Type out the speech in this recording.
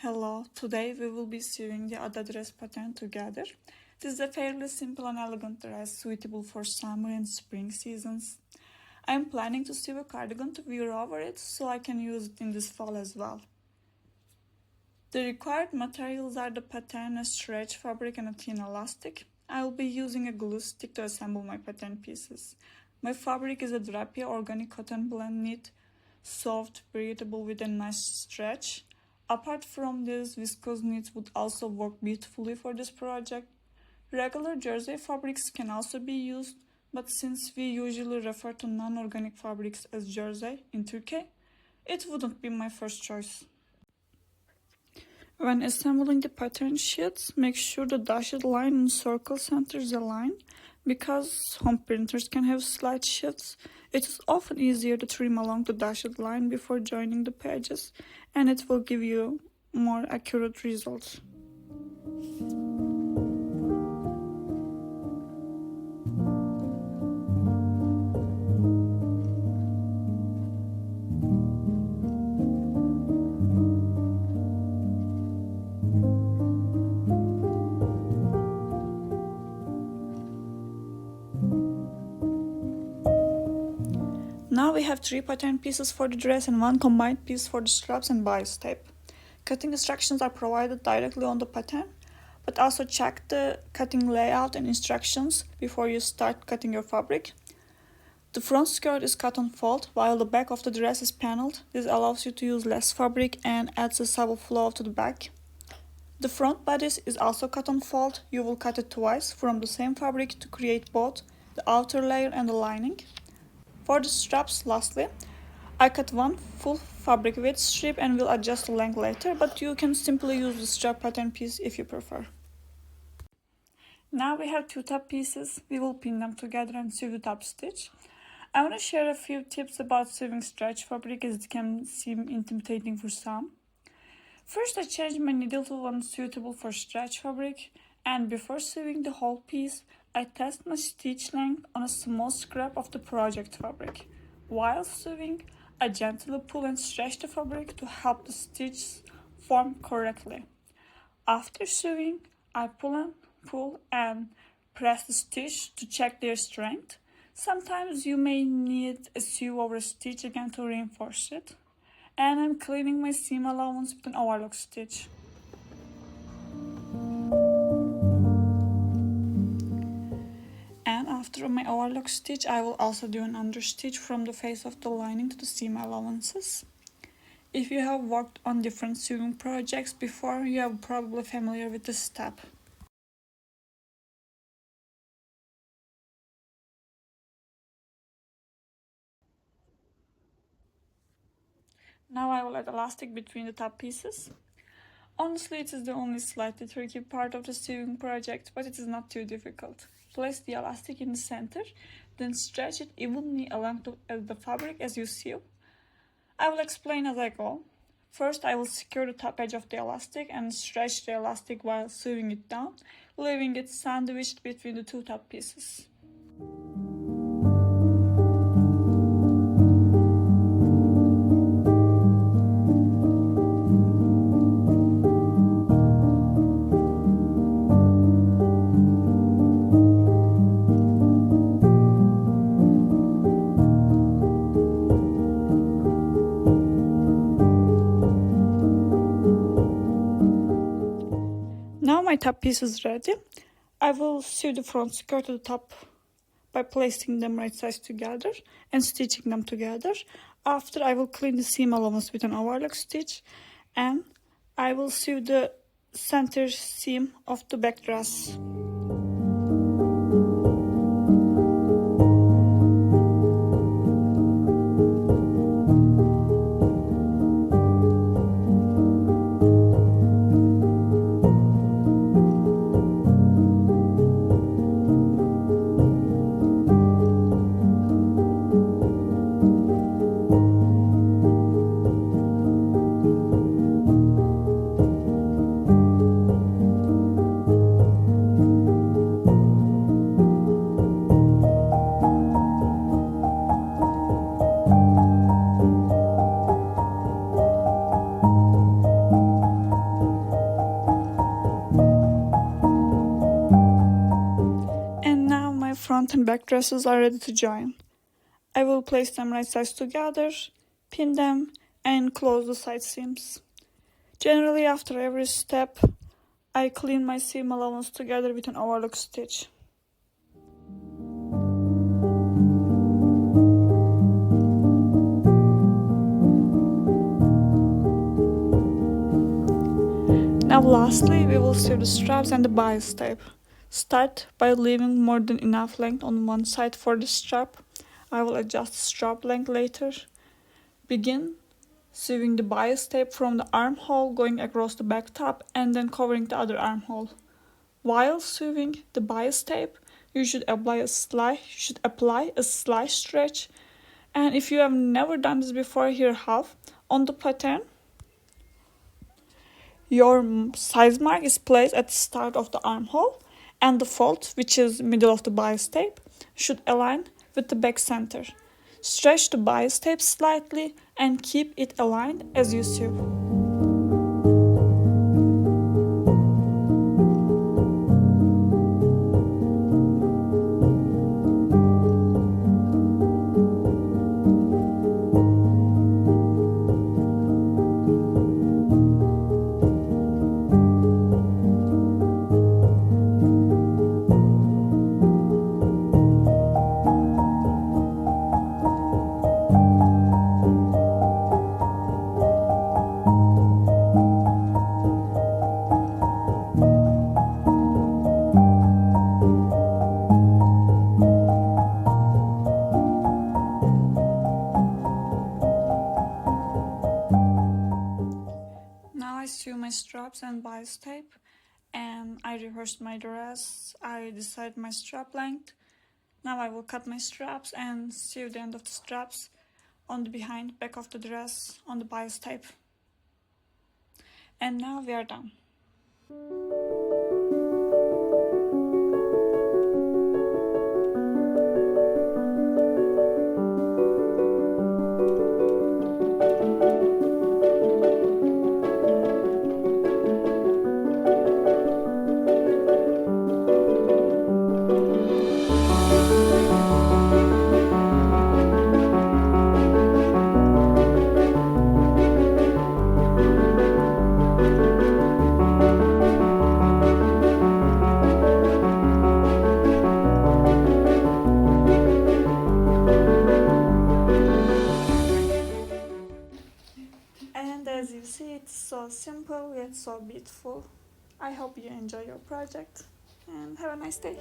Hello, today we will be sewing the Ada dress pattern together. This is a fairly simple and elegant dress suitable for summer and spring seasons. I am planning to sew a cardigan to wear over it so I can use it in this fall as well. The required materials are the pattern, a stretch fabric and a thin elastic. I will be using a glue stick to assemble my pattern pieces. My fabric is a drape organic cotton blend knit, soft, breathable with a nice stretch. Apart from this, viscose knits would also work beautifully for this project. Regular jersey fabrics can also be used, but since we usually refer to non-organic fabrics as jersey in Turkey, it wouldn't be my first choice. When assembling the pattern sheets, make sure the dashed line and circle centers align. Because home printers can have slight shifts, it is often easier to trim along the dashed line before joining the pages, and it will give you more accurate results. Now we have 3 pattern pieces for the dress and 1 combined piece for the straps and bias tape. Cutting instructions are provided directly on the pattern, but also check the cutting layout and instructions before you start cutting your fabric. The front skirt is cut on fold while the back of the dress is paneled. This allows you to use less fabric and adds a supple flow to the back. The front bodice is also cut on fold. You will cut it twice from the same fabric to create both the outer layer and the lining. For the straps, lastly, I cut 1 full fabric width strip and will adjust the length later, but you can simply use the strap pattern piece if you prefer. Now we have 2 top pieces. We will pin them together and sew the top stitch. I want to share a few tips about sewing stretch fabric as it can seem intimidating for some. First, I changed my needle to one suitable for stretch fabric, and before sewing the whole piece, I test my stitch length on a small scrap of the project fabric. While sewing, I gently pull and stretch the fabric to help the stitches form correctly. After sewing, I pull and press the stitch to check their strength. Sometimes you may need a sew over a stitch again to reinforce it. And I'm cleaning my seam allowance with an overlock stitch. And after my overlock stitch, I will also do an understitch from the face of the lining to the seam allowances. If you have worked on different sewing projects before, you are probably familiar with this step. Now I will add elastic between the top pieces. Honestly, it is the only slightly tricky part of the sewing project, but it is not too difficult. Place the elastic in the center, then stretch it evenly along the fabric as you sew. I will explain as I go. First, I will secure the top edge of the elastic and stretch the elastic while sewing it down, leaving it sandwiched between the 2 top pieces. Now my top piece is ready. I will sew the front skirt to the top by placing them right sides together and stitching them together. After, I will clean the seam allowance with an overlock stitch, and I will sew the center seam of the back dress. front and back dresses are ready to join. I will place them right sides together, pin them, and close the side seams. Generally, after every step, I clean my seam allowance together with an overlock stitch. Now lastly, we will sew the straps and the bias tape. Start by leaving more than enough length on one side for the strap. I will adjust the strap length later. Begin sewing the bias tape from the armhole going across the back top and then covering the other armhole. While sewing the bias tape, you should apply a slight stretch. And if you have never done this before, here how. On the pattern, your size mark is placed at the start of the armhole, and the fold, which is middle of the bias tape, should align with the back center. Stretch the bias tape slightly and keep it aligned as you sew. Now I sew my straps and bias tape, and I rehearsed my dress. I decided my strap length. Now I will cut my straps and sew the end of the straps on the behind back of the dress on the bias tape. And now we are done. And as you see, it's so simple yet so beautiful. I hope you enjoy your project and have a nice day.